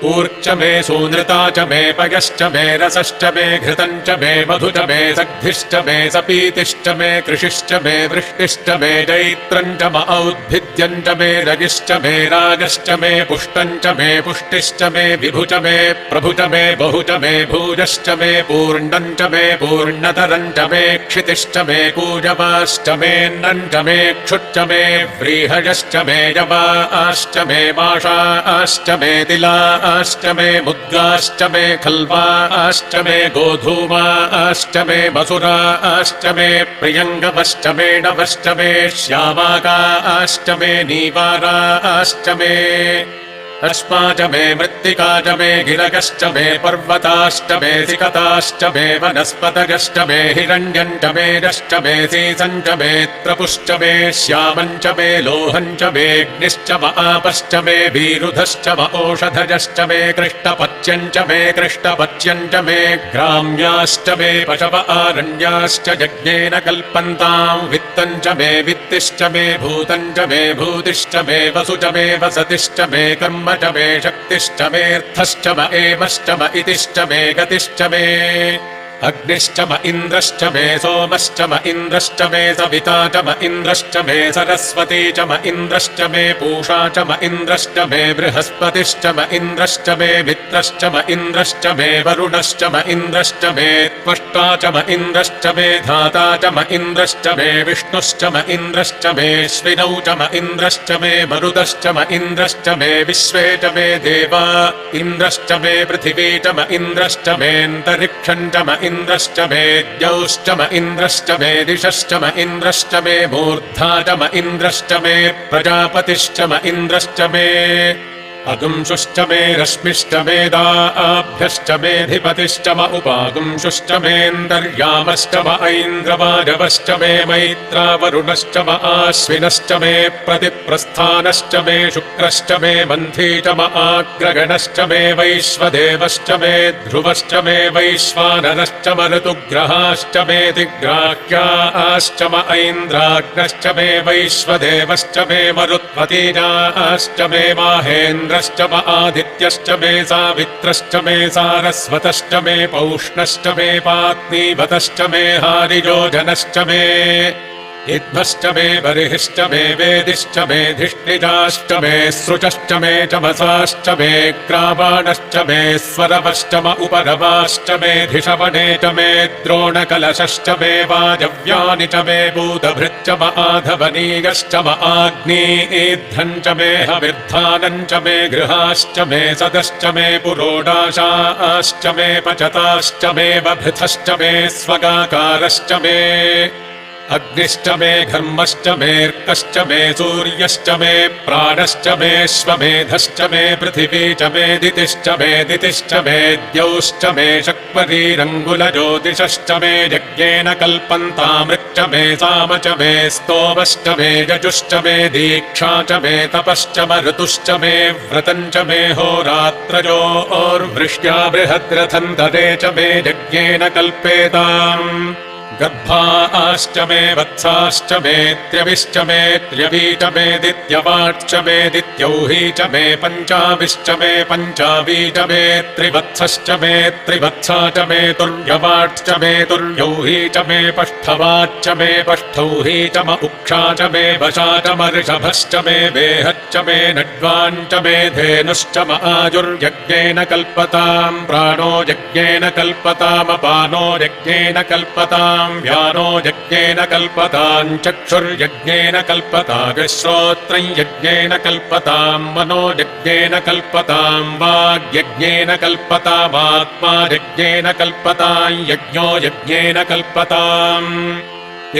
ऊर्च मे सूनृता च मे पयश्च मे रसश्च मे घृतम् च मे मधु च मे सग्धिश्च मे सपीतिश्च मे कृषिश्च मे वृष्टिश्च मे जैत्रम् च औद्भिद्यम् च मे रगिश्च मे रागश्च मे पुष्टम् च मे पुष्टिश्च मे विभु च मे प्रभु च मे बहु च मे भूजश्च मे पूर्णम् च मे पूर्णतरम् च मे क्षितिश्च मे कूजवाश्च मेऽन्नम् च मे क्षुच्च मे व्रीहयश्च मे यवाश्च मे माषाश्च मे तिलाश्च मे मुद्गाश्च मे खल्वाश्च मे गोधूमाश्च मे मसुराश्च मे प्रियङ्गवश्च मे नवश्च मे श्यामाकाश्च मे नीवाराश्च मे अश्मा च मे मृत्तिका च मे गिरगश्च मे पर्वताश्च मे सिकताश्च मे वनस्पतयश्च मे हिरण्यम् च मेजश्च मे सीसम् च मे त्रपुश्च मे श्यामम् च मे लोहम् च मे अग्निश्च म आपश्च मे वीरुधश्च म ओषधजश्च मे कृष्णपच्यम् च मे कृष्णपच्यम् च मे ग्राम्याश्च मे पशव आरण्याश्च यज्ञेन कल्पन्ताम् वित्तम् च मे वित्तिश्च मे भूतम् च मे भूतिश्च मे वसु च मे वसतिश्च मे कर्म च मे शक्तिश्च मेऽर्थश्च म एवश्च म इतिश्च मे गतिश्च मे अग्निश्च म इन्द्रश्च मे सोमश्च म इन्द्रश्च मे सविता च म इन्द्रश्च मे सरस्वती च म इन्द्रश्च मे पूषा च म इन्द्रश्च मे बृहस्पतिश्च म इन्द्रश्च मे मित्रश्च म इन्द्रश्च मे वरुणश्च म इन्द्रश्च मे त्वष्टा च म इन्द्रश्च मे धाता च म इन्द्रश्च मे विष्णुश्च म इन्द्रश्च मे श्विनौ च म इन्द्रश्च मे मरुदश्च म इन्द्रश्च मे विश्वे च मे देवा इन्द्रश्च मे पृथिवी च म इन्द्रश्च मेऽन्तरिक्षम् च म इन्द्रश्च मे द्यौश्च म इन्द्रश्च मे दिशश्च म इन्द्रश्च मे मूर्धा च म इन्द्रश्च मे प्रजापतिश्च म इन्द्रश्च मे अगुंशुश्च मे रश्मिश्च मेदाभ्यश्च मेऽधिपतिश्च म उपागुंशुश्च मेऽन्तर्यामश्च म ऐन्द्रवाजवश्च मे मैत्रावरुणश्च म आश्विनश्च मे प्रतिप्रस्थानश्च मे शुक्रश्च मे मन्थी च म आग्रगणश्च मे वैश्वदेवश्च मे ध्रुवश्च मे वैश्वानरश्च म ऋतुग्रहाश्च मे दिग्राह्याश्च म ऐन्द्राग्नश्च मे वैश्वदेवश्च मे मरुत्वतीजाश्च मे माहेन्द्र च म आदित्यश्च मे सावित्रश्च मे सारस्वतश्च मे पौष्णश्च मे पात्नीवतश्च मे हारियोजनश्च मे इद्भश्च मे बर्हिश्च मे वेदिश्च मे धिष्णिजाश्च मे सृचश्च मे चमसाश्च मे ग्रावाणश्च मे स्वरवश्च म उपरवाश्च मे धिषवणे च मे द्रोणकलशश्च मे वाजव्यानि च मे भूतभृच्च म आधवनीयश्च म आग्नेयेद्धम् च मे हविर्धानम् च मे गृहाश्च मे सदश्च मे पुरोडाशाश्च मे पचताश्च मे बभृथश्च मे स्वगाकारश्च मे अग्निश्च मे घर्मश्च मेऽर्कश्च मे सूर्यश्च मे प्राणश्च मेऽश्वमेधश्च मे पृथिवी च मे दितिश्च मे द्यौश्च मे शक्वरीरङ्गुलज्योतिषश्च मे यज्ञेन कल्पन्तामृक् च मे साम च मे स्तोमश्च मे यजुश्च मे दीक्षा च मे तपश्च म ऋतुश्च मे व्रतम् च मे होरात्रयोर्वृष्ट्या बृहद्रथम् ददे च मे यज्ञेन कल्पेताम् गर्भाश्च मे वत्साश्च मे त्र्यविश्च मे त्र्यवी च मे दित्यवाट्च मे दित्यौही च मे पञ्चाविश्च मे पञ्चावी च मे त्रिवत्सश्च मे त्रिवत्सा च मे तुर्यवाट्च मे तुर्यौही च मे पष्ठवाच्च मे पष्ठौही च म उक्षा च मे वशा च म ऋषभश्च मे वेहच्च मे नड्वाञ्च मे धेनुश्च म आजुर्यज्ञेन कल्पताम् प्राणो यज्ञेन कल्पतामपानो यज्ञेन कल्पताम् व्यानो यज्ञेन कल्पताम् चक्षुर्यज्ञेन कल्पताग्श्रोत्रम् यज्ञेन कल्पताम् मनो यज्ञेन कल्पताम् वाग्यज्ञेन कल्पतामात्मा यज्ञेन कल्पताम् यज्ञो यज्ञेन कल्पताम्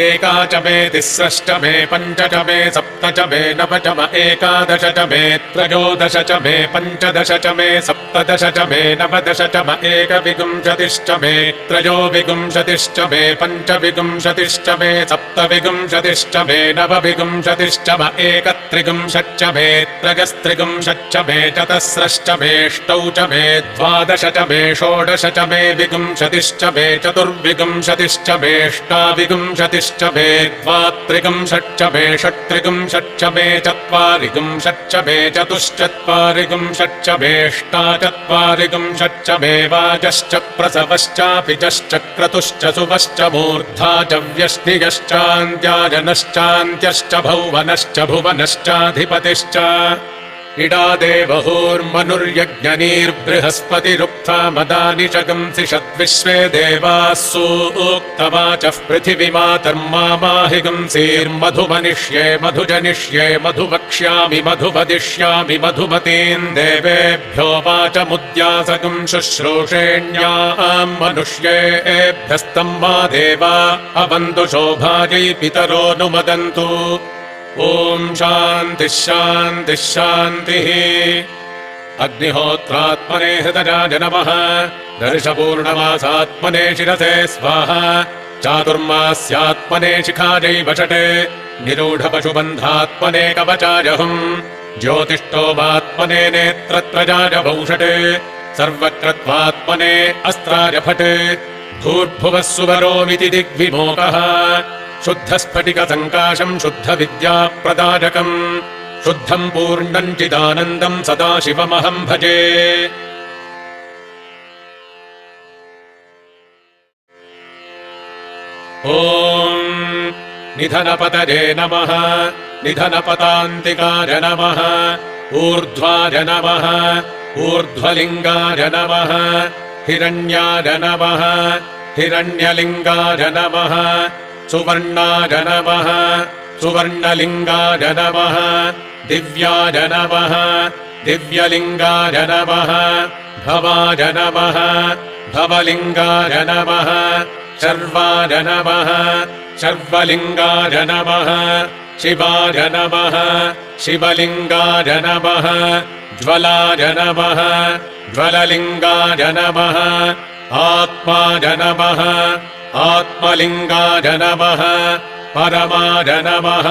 एका च मे तिस्रश्च मे पञ्च च मे सप्त च मे नव च म एकादश च मे त्रयोदश च मे पञ्चदश च मे सप्तदश च मे नवदश च म एकविंशतिश्च मे त्रयोविंशतिश्च मे पञ्चविंशतिश्च मे सप्तविंशतिश्च मे नवविंशतिश्च म एकत्रिंशच्च मे त्रयस्त्रिंशच्च मे चतस्रश्च मेऽष्टौ च मे द्वादश च मे षोडश च मे विंशतिश्च मे चतुर्विंशतिश्च मेऽष्टाविंशतिश्च मे द्वात्रिंशच्च मे षट्त्रिंशच्च मे चत्वारिंशच्च मे चतुश्चत्वारिंशच्च मेऽष्टाचत्वारिंशच्च मे वाजश्च प्रसवश्चापिजश्च क्रतुश्च सुवश्च मूर्धा च व्यष्टियश्चान्त्याजनश्चान्त्यश्च भौवनश्च भुवनश्चाधिपतिश्च इडा देवहोर्मनुर्यज्ञनीर्बृहस्पतिरुक्था मदानि जगंसि षद्विश्वे देवाः सूक्तवाचः पृथिवीमातर्मामाहिगंसीर्मधुमनिष्ये मधुजनिष्ये मधुवक्ष्यामि मधुवदिष्यामि मधुमतीम् देवेभ्यो वाचमुद्यासकम् शुश्रूषेण्याम् मनुष्येभ्यस्तम् मा देवा अवन्तु शोभायै पितरोऽनुमदन्तु ॐ शान्तिः शान्तिः शान्तिः अग्निहोत्रात्मने हृतजाय नमः दर्शपूर्णमासात्मने शिरसे स्वाहा चातुर्मास्यात्मने शिखायै वषटे निरूढपशुबन्धात्मने कवचाय हुम् ज्योतिष्ठोमात्मने नेत्रत्रजाय भौषटे सर्वक्रत्वात्मने अस्त्राय फटे भूर्भुवः सुवरोमिति दिग्विमोकः शुद्धस्फटिकसङ्काशम् शुद्धविद्याप्रदायकम् शुद्धम् पूर्णम् चिदानन्दम् सदाशिवमहम् भजे। ॐ निधनपतये नमः निधनपतान्तिकाय नमः ऊर्ध्वाय नमः ऊर्ध्वलिङ्गाय नमः हिरण्याय नमः हिरण्यलिङ्गाय नमः सुवर्णाय नमः सुवर्णलिङ्गाय नमः दिव्याय नमः दिव्यलिङ्गाय नमः भवाय नमः भवलिङ्गाय नमः शर्वाय नमः शर्वलिङ्गाय नमः शिवाय नमः शिवलिङ्गाय नमः ज्वलाय नमः ज्वललिङ्गाय नमः आत्माय नमः आत्मलिङ्गाय नमः परमाय नमः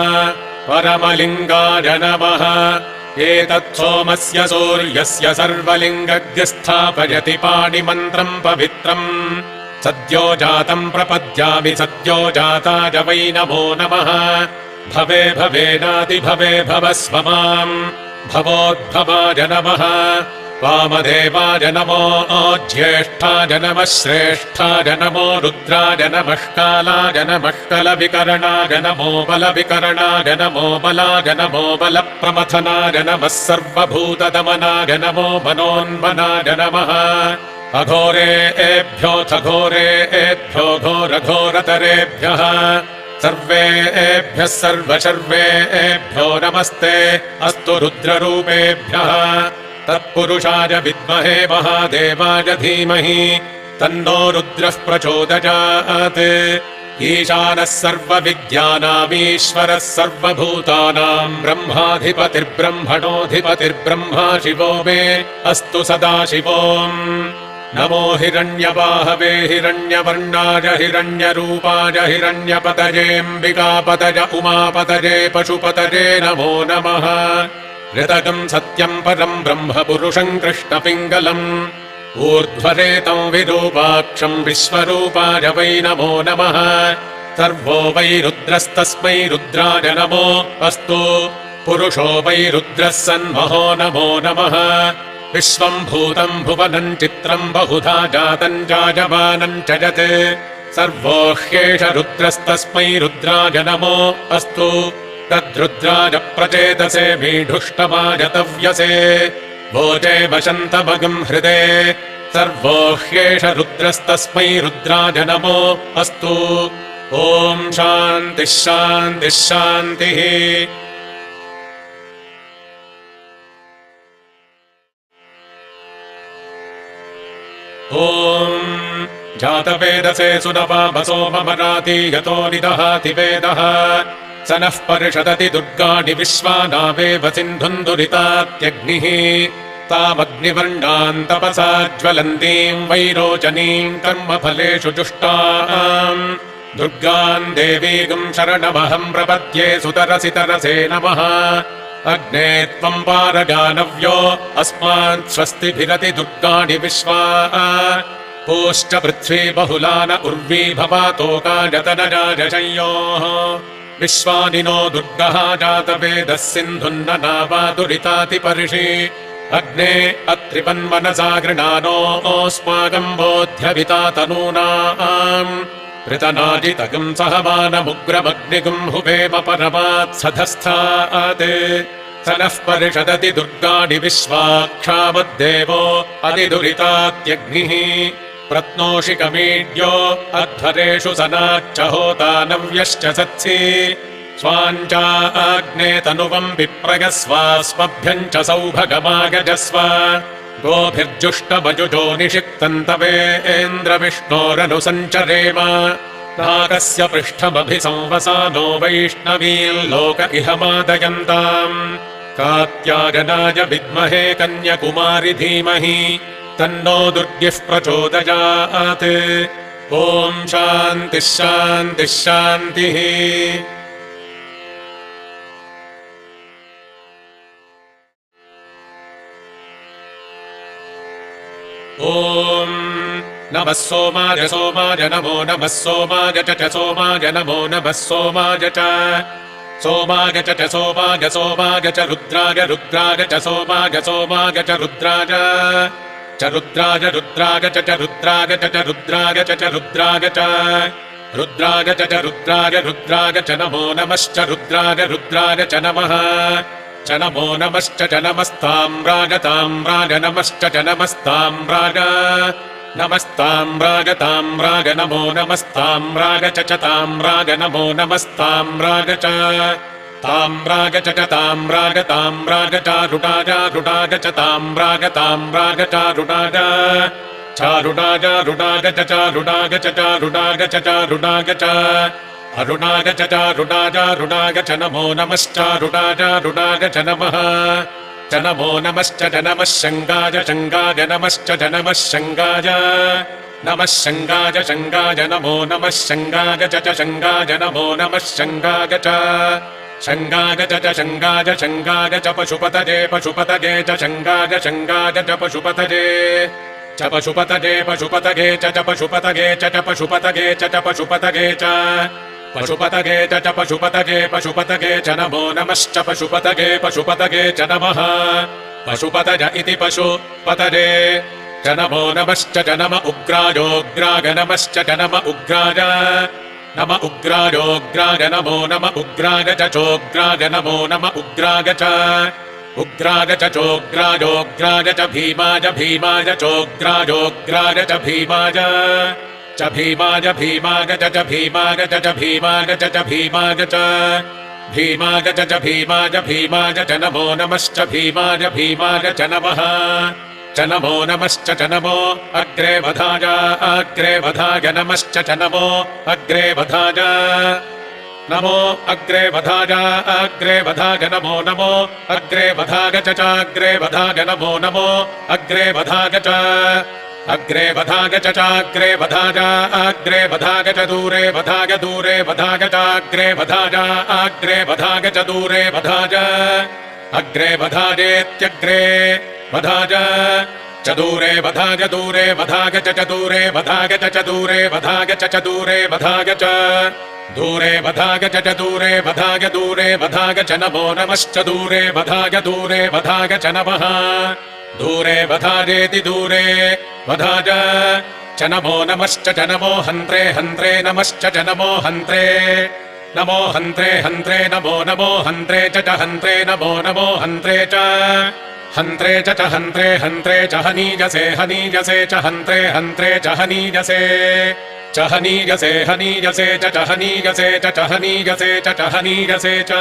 परमलिङ्गाय नमः एतत् सोमस्य सूर्यस्य सर्वलिङ्गग्यस्थापयति पाणिमन्त्रम् पवित्रम् सद्यो जातम् प्रपद्यामि सद्यो जाताय वै नमो नमः भवे भवेनादिभवे भवस्व माम् भवोद्भवाय नमः वामदेवाय नमो ज्येष्ठाय नमः श्रेष्ठाय नमो रुद्राय नमः कालाय नमः कलविकरणाय नमो बलविकरणाय नमो बलाय नमो बलप्रमथनाय नमः सर्वभूतदमनाय नमो मनोन्मनाय नमः अघोरेभ्योऽथ घोरेभ्यो घोरघोरतरेभ्यः सर्वेभ्यः सर्वशर्वेभ्यो नमस्ते अस्तु रुद्ररूपेभ्यः तत्पुरुषाय विद्महे महादेवाय धीमहि तन्नो रुद्रः प्रचोदयात् ईशानः सर्वविद्यानामीश्वरः सर्वभूतानाम् ब्रह्माधिपतिर्ब्रह्मणोऽधिपतिर्ब्रह्मा शिवो मे अस्तु सदा शिवोम् नमो हिरण्यबाहवे हिरण्यवर्णाय हिरण्यरूपाय हिरण्यपतयेऽम्बिकापतय उमापतये पशुपतये नमो नमः ऋतकम् सत्यम् परम् ब्रह्म पुरुषम् कृष्णपिङ्गलम् ऊर्ध्वरेतम् विरूपाक्षम् विश्वरूपाय वै नमो नमः सर्वो वै रुद्रस्तस्मै रुद्राय नमो अस्तु पुरुषो वै रुद्रः सन्महो नमो नमः विश्वम् भूतम् भुवनम् चित्रम् बहुधा जातम् जायमानम् च यत् सर्वो ह्येष रुद्रस्तस्मै रुद्राय नमो अस्तु तद्रुद्राय प्रचेतसे मीढुष्टमाय तव्यसे भोजे वशन्तमगम् हृदे सर्वो ह्येष रुद्रस्तस्मै रुद्राय नमो अस्तु ॐ शान्तिः शान्तिः शान्तिः। ॐ जातवेदसे सुनवामसो ममराति यतो निदहाति वेदः स नः परिषदति दुर्गाणि विश्वानावेव सिन्धुम् दुरितात्यग्निः तामग्निवर्णाम् तपसा ज्वलन्तीम् वैरोचनीम् कर्मफलेषु जुष्टाम् दुर्गाम् देवीगम् शरणमहम् प्रपद्ये सुतरसि तरसे नमः अग्ने त्वम् पारगानव्यो अस्मान् स्वस्तिभिरति दुर्गाणि विश्वा पूश्च पृथ्वी बहुलान उर्वी भवातोकायतनराजशंयोः विश्वानि नो दुर्गः जातवेदः सिन्धुन्ननावा दुरितातिपर्षि अग्ने अत्रिपन्मनसा गृणानोऽस्माकम् बोध्यविता तनूनाम् पृतनाजितगम् सहमानमुग्रमग्निगुम् हुवेम परमात्सधस्थात् स नः परिषदति दुर्गाणि विश्वाक्षामद्देवो अतिदुरितात्यग्निः प्रत्नोषिकमीड्यो अध्वरेषु सनाच्च होता नव्यश्च सत्सि स्वाञ्चाग्ने तनुवम् विप्रयस्वास्मभ्यम् च सौभगमागजस्व गोभिर्जुष्टमजुजो निषिक्तम् तवेन्द्रविष्णोरनुसञ्चरेम नागस्य पृष्ठमभिसंवसानो वैष्णवील्लोक इह मादयन्ताम् कात्यायनाय विद्महे कन्याकुमारि धीमहि तन्नो दुर्गिः प्रचोदयात्। ॐ शान्तिः शान्तिः शान्तिः। ॐ नमः सोमाय सोमाय नमो नमः सोमाय च सोमाय नमो नमः सोमाय च सोमाय च सोमाय सोमाय च रुद्राय रुद्राय च सोमाय सोमाय च रुद्राय रुद्राय च रुद्राय च रुद्राय च रुद्राय च रुद्राय च रुद्राय रुद्राय च नमो नमश्च रुद्राय रुद्राय च नमः च नमो नमश्च च नमस्ताम्राय ताम्राय नमश्च च नमस्ताम्राय नमस्ताम्राय ताम्राय नमो नमस्ताम्राय च ताम्राय नमो नमस्ताम्राय च ताम्राय च ताम्राय ताम्राय चारुडाय रुडाय च ताम्राय ताम्राय चारुडाय चारुडाय रुडाय च चारुडाय च चारुडाय च चारुडाय च अरुणाय च चारुडाय रुडाय च नमो नमश्चारुडाय रुडाय च नमः च नमो नमश्च च नमः शङ्गाय शङ्गाय नमश्च च नमः शङ्गाय नमः शङ्गाय शङ्गाय नमो नमः शङ्गाय च शङ्गाय नमो नमः शङ्गाय च शङ्गाय च शङ्गाय शङ्गाय च पशुपतये पशुपतये च शङ्गाय शङ्गाय च पशुपतये च पशुपतये पशुपतये च पशुपतये च पशुपतये च पशुपतये च पशुपतये च पशुपतये पशुपतये च नमो नमश्च पशुपतये पशुपतये च नमः पशुपतय इति पशुपतये च नमो नमश्च च नम उग्रायोग्राय नमश्च च नम उग्राय नम उग्रायोग्राय नमो नम उग्राय च चोग्राय नमो नम उग्राय च उग्राय च चोग्रायोग्राय च भीमाय भीमाय चोग्रायोग्राय च भीमाय च भीमाय भीमाय च भीमाय च भीमाय च भीमाय च भीमाय च भीमाय भीमाय च नमो नमश्च भीमाय भीमाय च नमः च नमो नमश्च च नमो अग्रे वधाय नमश्च च नमो अग्रे वधाय नमो अग्रे वधाय नमो नमो अग्रे वधाय च चाग्रे वधाय नमो नमो अग्रे वधाय च अग्रे वधाय च चाग्रे वधाय च दूरे वधाय वधाय चाग्रे वधाय च दूरे वधाय अग्रे वधायेत्यग्रे वधाय च दूरे वधाय वधाय च दूरे वधाय च दूरे वधाय च दूरे वधाय च दूरे वधाय च दूरे वधाय च नमो नमश्च दूरे वधाय च नमः दूरे वधायेति दूरे वधाय च नमो नमश्च च नमो हन्त्रे हन्त्रे नमश्च च नमो हन्त्रे नमो हन्त्रे हन्त्रे नमो नमो हन्त्रे च हन्त्रे नमो नमो हन्त्रे च हन्त्रे च हन्त्रे हन्त्रे च हनीजसे च हन्त्रे हन्त्रे च हनीजसे च हनीजसे च हनीजसे च हनीजसे च हनीजसे च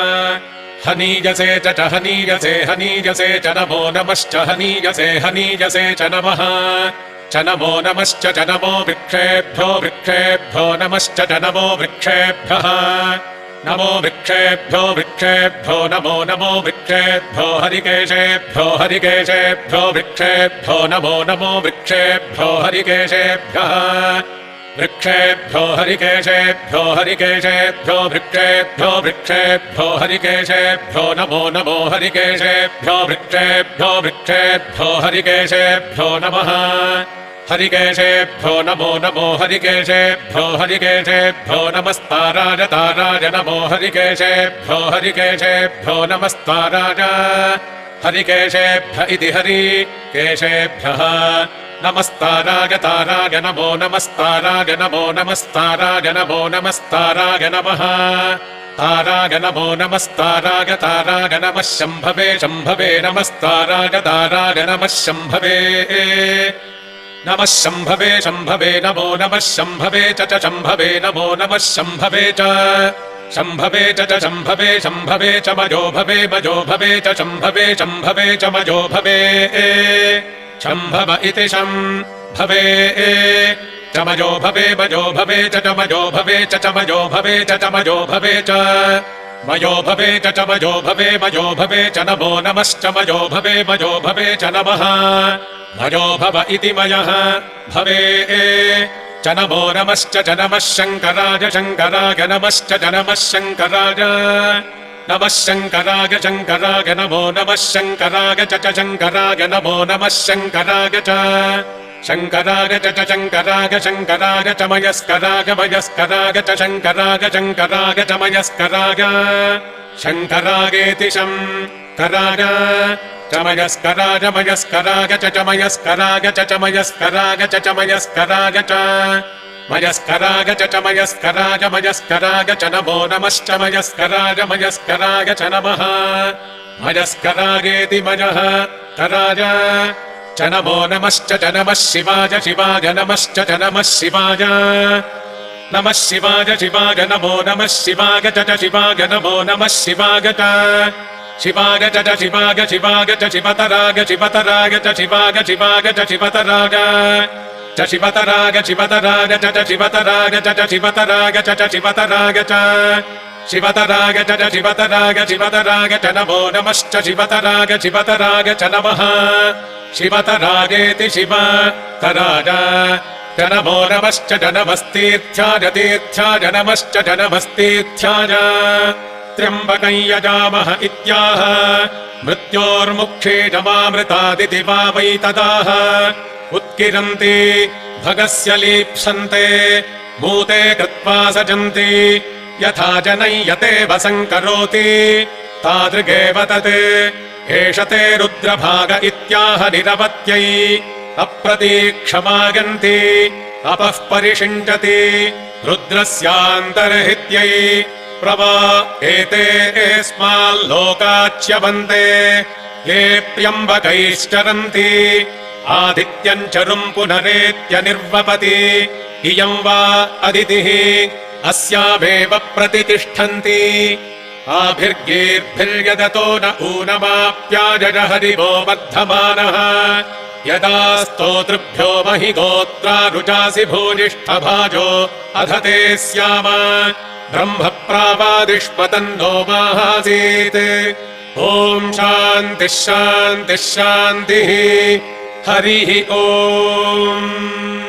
हनीजसे च हनीजसे च नमो नमश्च हनीजसे च नमः च नमो नमश्च च नमो वृक्षेभ्यो नमश्च च नमो वृक्षेभ्यः नमो वृक्षेभ्यो नमो वृक्षेभ्यो हरिकेशेभ्यो वृक्षेभ्यो नमो वृक्षेभ्यो हरिकेशेभ्यः वृक्षेभ्यो हरिकेशेभ्यो वृक्षेभ्यो हरिकेशेभ्यो नमो हरिकेशेभ्यो वृक्षेभ्यो हरिकेशेभ्यो नमः हरिकेशेभ्यो नमो हरिकेशेभ्यो नमस्ताराय ताराय नमो हरिकेशेभ्यो नमस्ताराय हरिकेशेभ्य इति हरिकेशेभ्यः नमस्ताराय ताराय नमो नमस्ताराय नमो नमस्ताराय नमः ताराय नमो नमस्ताराय ताराय नमः शम्भवे नमस्ताराय ताराय नमः शम्भवे नमो नमः शम्भवे च शम्भवे नमो नमः शम्भवे च शम्भवे च मजो भवे च शम्भवे च मजो भवे शम्भव इति शम्भवे च मजो भवे च मजो भवे च मजो भवे च मयो भवे च मयो भवे मयो भवे च नमो नमश्च मयो भवे च नमः मयो भव इति मयः भवे च नमो नमश्च च नमः शङ्कराय नमश्च च नमः शङ्कराय नमो नमः शङ्कराय च शङ्कराय नमो नमः शङ्कराय च शङ्कराय च शङ्कराय च मयस्कराय च शङ्कराय च मयस्कराय शङ्करायेति शङ्कराय च मयस्कराय च मयस्कराय च मयस्कराय च मयस्कराय च मयस्कराय च नमो नमश्च मयस्कराय च नमः मयस्करायेति मयः कराय च नमो नमश्च च नमः शिवाय नमश्च च नमः शिवाय नमो नमः शिवाय च शिवाय नमो नमः शिवाय च शिवाय च शिवाय च शिवतराय च शिवतराय च शिवाय च शिवतराय च शिवतराय च शिवतराय च शिवतराय च शिवतराय च शिवतराय च शिवतराय च शिवतराय च नमो नमश्च शिवतराय च नमः शिवतरायेति शिवतराय च नमो नमश्च च नमस्तीर्थ्याय नमश्च च नमस्तीर्थ्याय त्र्यम्बकं यजामः इत्याह मृत्योर्मुक्षीजमामृतादिति वा वै तदाह उत्किरन्ति भगस्य लीप्सन्ते मूते कृत्वा सजन्ति यथा जनय्यतेव संकरोति तादृगेव तत् एष ते रुद्रभाग इत्याह निरवत्यै अप्रतीक्षमागन्ति अपः परिषिञ्चति रुद्रस्यान्तर्हित्यै प्रवा एते एस्माल्लोकाच्यवन्ते ये प्र्यम्बकैश्चरन्ति आदित्यम् चरुम् पुनरेत्य निर्वपति इयम् वा अदितिः अस्यामेव प्रतितिष्ठन्ति आभिर्गीर्भिर्यदतो न ऊनमाप्याजज हरिवो वर्धमानः यदा स्तोतृभ्यो महि गोत्रारुचासि भूयिष्ठभाजो अधते स्याम ब्रह्म प्रावादिष्पतन्नो माहासीत् ॐ शान्तिः शान्तिः शान्तिः हरिः ॐ